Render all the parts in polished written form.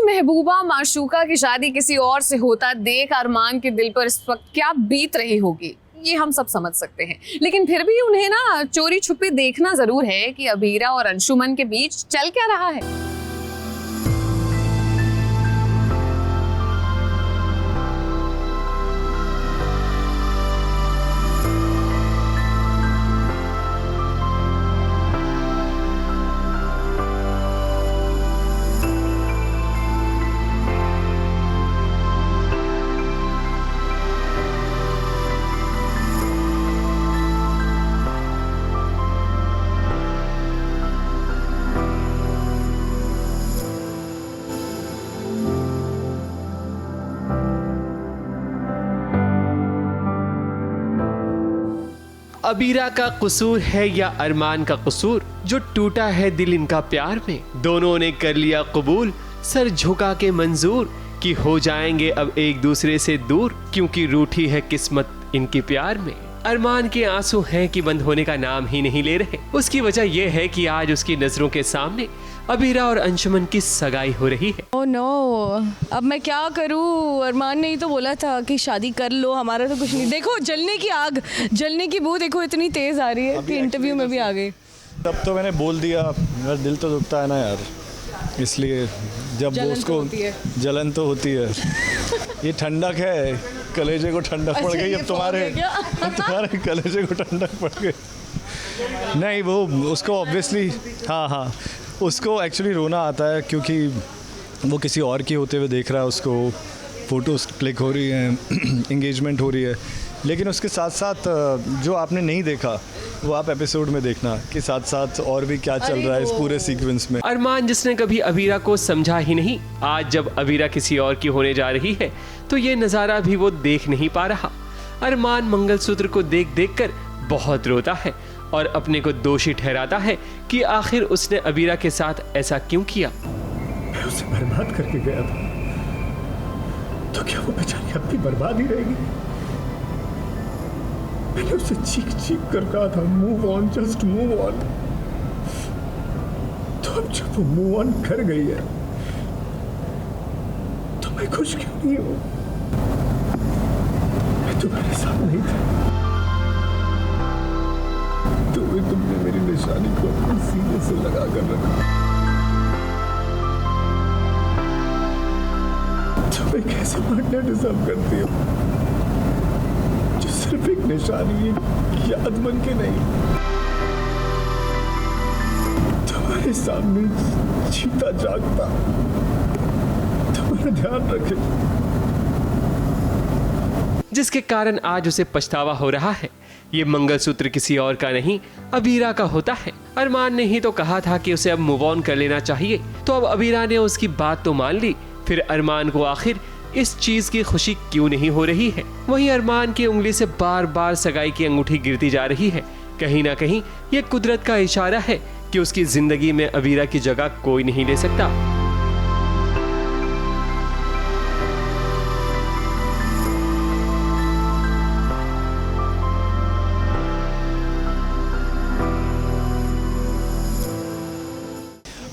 महबूबा माशूका की शादी किसी और से होता देख अरमान के दिल पर इस वक्त क्या बीत रही होगी, ये हम सब समझ सकते हैं। लेकिन फिर भी उन्हें ना चोरी छुपे देखना जरूर है कि अबीरा और अंशुमन के बीच चल क्या रहा है। अबीरा का कसूर है या अरमान का कसूर, जो टूटा है दिल इनका प्यार में। दोनों ने कर लिया कबूल, सर झुका के मंजूर, कि हो जाएंगे अब एक दूसरे से दूर, क्योंकि रूठी है किस्मत इनके प्यार में। अरमान के आंसू हैं कि बंद होने का नाम ही नहीं ले रहे। उसकी वजह यह है कि आज उसकी नजरों के सामने अबीरा और अंशुमन की सगाई हो रही है। ओह नो, अब मैं क्या करूं? अरमान ने ही तो बोला था कि शादी कर लो, हमारा तो कुछ नहीं। देखो जलने की आग, जलने की बू देखो इतनी तेज आ रही है कि इंटरव्यू में भी आ गई। तब तो मैंने बोल दिया, मेरा दिल तो दुखता है ना यार, इसलिए जब वो उसको जलन तो होती है। ये ठंडक है, कलेजे को ठंडक पड़ गई। अब तुम्हारे कलेजे को ठंडक पड़ गई। नहीं, वो उसको ऑब्वियसली हाँ उसको एक्चुअली रोना आता है, क्योंकि वो किसी और की होते हुए देख रहा है। उसको फ़ोटोज़ क्लिक हो रही हैं, इंगेजमेंट हो रही है। लेकिन उसके साथ साथ जो आपने नहीं देखा वो आप एपिसोड में देखना कि साथ साथ और भी क्या चल रहा है इस पूरे सीक्वेंस में। अरमान जिसने कभी अबीरा को समझा ही नहीं, आज जब अबीरा किसी और की होने जा रही है तो ये नज़ारा भी वो देख नहीं पा रहा। अरमान मंगलसूत्र को देख देख कर बहुत रोता है और अपने को दोषी ठहराता है कि आखिर उसने अबीरा के साथ ऐसा क्यों किया। मैं उसे बर्बाद करके गया था, तो क्या वो बेचारी अब भी बर्बाद ही रहेगी? मैंने उसे चीख चीख कर कहा था, move on, just move on. तो अब जब वो मूव ऑन कर गई है तो मैं खुश क्यों नहीं हूं? मैं तुम्हारे साथ नहीं था, तो भी तुमने मेरी निशानी को अपने सीने से लगा कर रखा। तुम एक ऐसे पार्टनर डिजर्व करती हो जो सिर्फ एक निशानी, एक याद बन के नहीं, तुम्हारे सामने जीता जागता तुम्हारा ध्यान रखे, जिसके कारण आज उसे पछतावा हो रहा है। ये मंगलसूत्र किसी और का नहीं, अबीरा का होता है। अरमान ने ही तो कहा था कि उसे अब मूव ऑन कर लेना चाहिए, तो अब अबीरा ने उसकी बात तो मान ली। फिर अरमान को आखिर इस चीज की खुशी क्यों नहीं हो रही है? वहीं अरमान की उंगली से बार बार सगाई की अंगूठी गिरती जा रही है। कहीं ना कहीं ये कुदरत का इशारा है कि उसकी जिंदगी में अबीरा की जगह कोई नहीं ले सकता।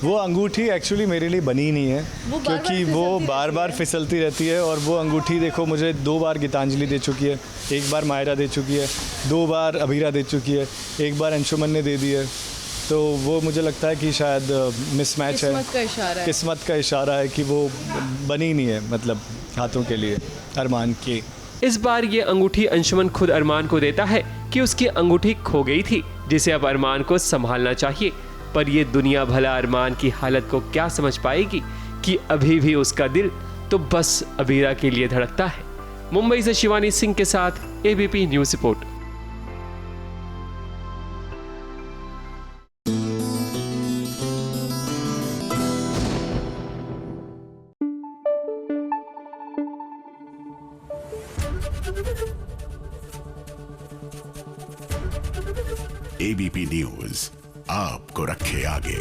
वो अंगूठी एक्चुअली मेरे लिए बनी नहीं है, क्योंकि वो बार बार फिसलती रहती है। और वो अंगूठी देखो, मुझे 2 बार गीतांजलि दे चुकी है, 1 बार मायरा दे चुकी है, 2 बार अबीरा दे चुकी है, 1 बार अंशुमन ने दे दी है। तो वो मुझे लगता है कि शायद मिसमैच है, किस्मत का इशारा है कि वो बनी नहीं है, मतलब हाथों के लिए अरमान के। इस बार ये अंगूठी अंशुमन खुद अरमान को देता है कि उसकी अंगूठी खो गई थी, जिसे अब अरमान को संभालना चाहिए। पर ये दुनिया भला अरमान की हालत को क्या समझ पाएगी कि अभी भी उसका दिल तो बस अबीरा के लिए धड़कता है। मुंबई से शिवानी सिंह के साथ ABP news report. ABP news आपको रखे आगे।